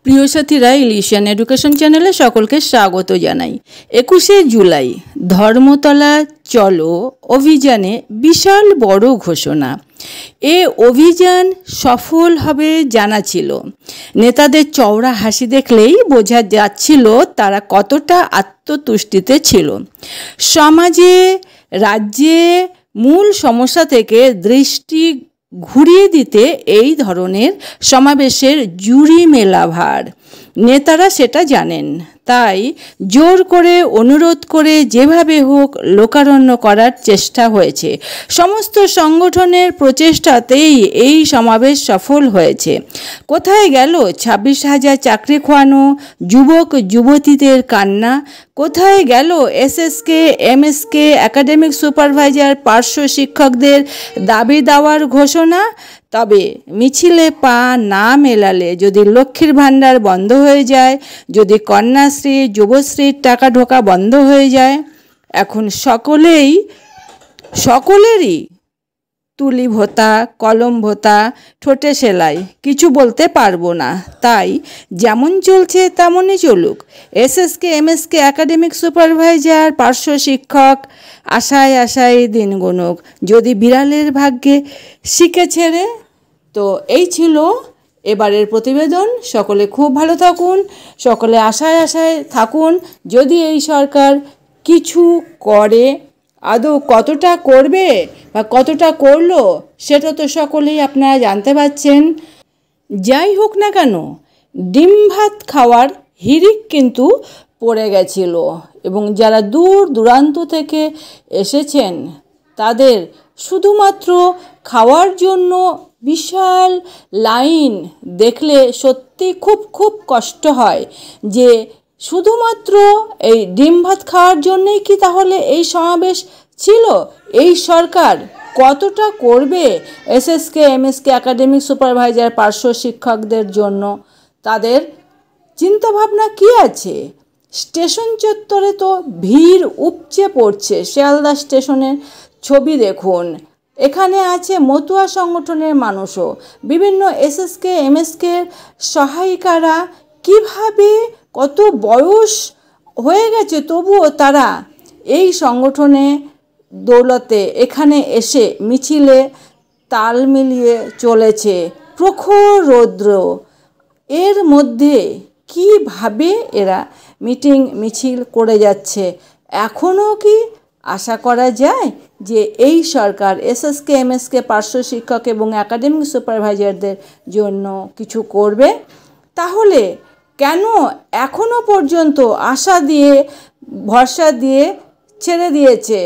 প্রিয় সাথীরা, ইলিশিয়ান এডুকেশন চ্যানেলে সকলকে স্বাগত জানাই। 21শে জুলাই ধর্মতলা চলো অভিযানে বিশাল বড় ঘোষণা। এ অভিযান সফল হবে জানা ছিল। নেতাদের চওড়া হাসি দেখলেই বোঝা যাচ্ছিল তারা কতটা আত্মতুষ্টিতে ছিল। সমাজে রাজ্যে মূল সমস্যা থেকে দৃষ্টি ঘুরিয়ে দিতে এই ধরনের সমাবেশের জুরি মেলা ভার। নেতারা সেটা জানেন, তাই জোর করে অনুরোধ করে যেভাবে হোক লোকারণ্য করার চেষ্টা হয়েছে। সমস্ত সংগঠনের প্রচেষ্টাতেই এই সমাবেশ সফল হয়েছে। কোথায় গেল 26,000 চাকরি খোয়ানো যুবক যুবতীদের কান্না? কোথায় গেল এসএসকে এমএসকে একাডেমিক সুপারভাইজার পার্শ্ব শিক্ষকদের দাবি দেওয়ার ঘোষণা? তবে মিছিলে পা না মেলালে যদি লক্ষ্মীর ভাণ্ডার বন্ধ হয়ে যায়, যদি কন্যাশ্রী যুবশ্রীর টাকা ঢোকা বন্ধ হয়ে যায়, এখন সকলেরই তুলি ভোতা, কলম ভোতা, ঠোঁটে সেলাই, কিছু বলতে পারবো না। তাই যেমন চলছে তেমনই চলুক। এসএসকে এমএসকে একাডেমিক সুপারভাইজার পার্শ্ব শিক্ষক আশায় আশায় দিন গুনুক, যদি বিড়ালের ভাগ্যে শিখেছে রে। তো এই ছিল এবারের প্রতিবেদন। সকলে খুব ভালো থাকুন, সকলে আশায় আশায় থাকুন। যদি এই সরকার কিছু করে, আদৌ কতটা করবে বা কতটা করলো সেটা তো সকলেই আপনারা জানতে পারছেন। যাই হোক না কেন, ডিম ভাত খাওয়ার হিড়িক কিন্তু পড়ে গেছিল এবং যারা দূর দূরান্ত থেকে এসেছেন তাদের শুধুমাত্র খাওয়ার জন্য বিশাল লাইন দেখলে সত্যি খুব খুব কষ্ট হয় যে শুধুমাত্র এই ডিম ভাত খাওয়ার জন্যই কি তাহলে এই সমাবেশ ছিল? এই সরকার কতটা করবে এসএসকে এমএসকে একাডেমিক সুপারভাইজার পার্শ্ব শিক্ষকদের জন্য? তাদের চিন্তাভাবনা কি আছে? স্টেশন চত্বরে তো ভিড় উপচে পড়ছে। শিয়ালদা স্টেশনের ছবি দেখুন, এখানে আছে মতুয়া সংগঠনের মানুষও, বিভিন্ন এসএসকে এমএসকে সহায়িকারা কিভাবে কত বয়স হয়ে গেছে তবুও তারা এই সংগঠনে দৌলতে এখানে এসে মিছিলে তাল মিলিয়ে চলেছে। প্রখর রৌদ্র, এর মধ্যে কিভাবে এরা মিছিল করে যাচ্ছে। এখনও কি আশা করা যায় যে এই সরকার এসএসকে এমএসকে পার্শ্ব শিক্ষক এবং একাডেমিক সুপারভাইজারদের জন্য কিছু করবে? তাহলে কেন এখনও পর্যন্ত আশা দিয়ে ভরসা দিয়ে ছেড়ে দিয়েছে?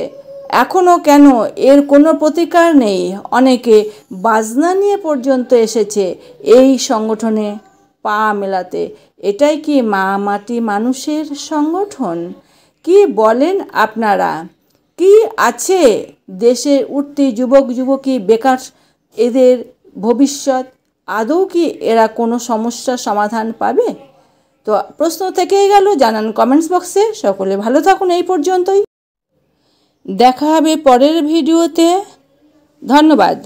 এখনও কেন এর কোনো প্রতিকার নেই? অনেকে বাজনা নিয়ে পর্যন্ত এসেছে এই সংগঠনে পা মেলাতে। এটাই কি মা মাটি মানুষের সংগঠন? কি বলেন আপনারা? কি আছে দেশের উঠতি যুবক যুবতী বেকার, এদের ভবিষ্যৎ? আদৌ কি এরা কোনো সমস্যার সমাধান পাবে? তো প্রশ্ন থেকেই গেল, জানান কমেন্টস বক্সে। সকলে ভালো থাকুন। এই পর্যন্তই, দেখা হবে পরের ভিডিওতে। ধন্যবাদ।